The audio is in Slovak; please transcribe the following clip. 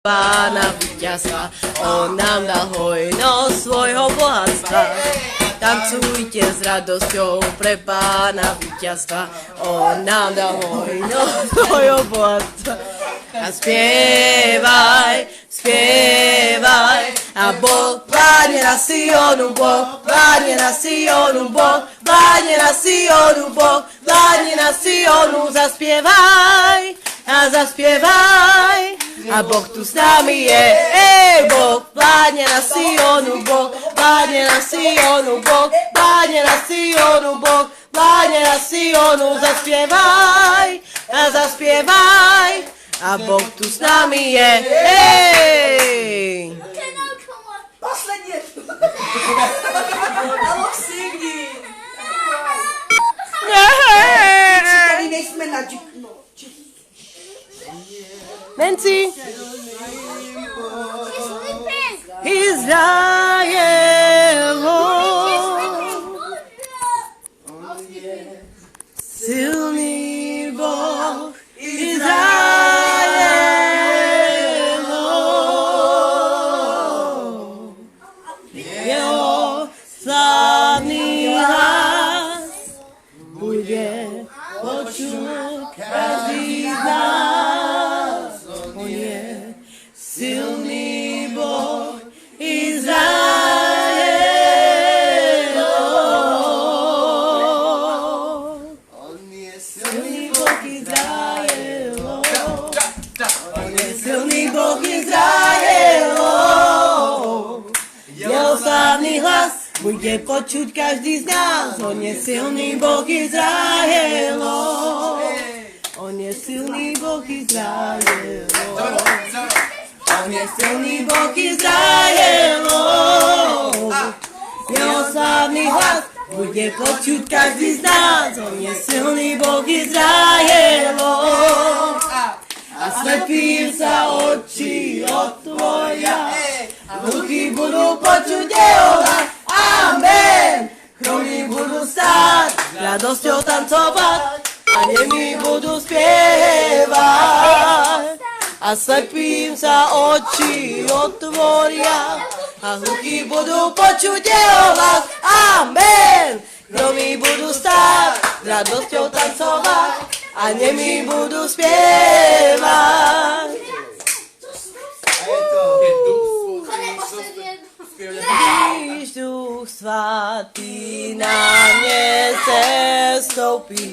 Pána víťazstva, on nám dal hojnosť svojho bohatstva. Tancujte s radosťou pre Pána víťazstva, on nám dal hojnosť svojho bohatstva. A spievaj, spievaj, a Boh vládne na Sionu, Boh vládne na Sionu, Boh vládne na Sionu, Boh vládne na Sionu, zaspievaj a zaspievaj. A Boh tu s nami je, Boh vládne na Sionu, Boh vládne na Sionu, Boh vládne na Sionu, Boh vládne na Sionu, zaspievaj a zaspievaj. A Boh tu s nami je, Posledně. Alo, singni. Tady nejsme na Nancy. Izrael, silný Boh, Izrael, jeho slávny hlas bude počuť každý z nás. On je silný Boh, Izrael. On je silný Boh, Izrael. On je silný Boh, Izrael. Jeho slávny hlas bude počuť každý z nás. On je silný Boh, Izrael. On je silný Boh, Izrael. On je silný Boh, Izrael. Jeho slávny hlas bude počuť každý z nás. On je silný Boh, Izrael. A slepým sa oči otvoria, a hluchí budú počuť jeho hlas. Amen. Chromí budú stáť, radosťou tancovať, a nemí budú spievať. A slepým sa oči otvoria, a hluchí budú počuť jeho hlas. Amen. Chromí budú stáť, radosťou tancovať, a nemí budú spievať. Když Duch Svatý na mne sestoupí,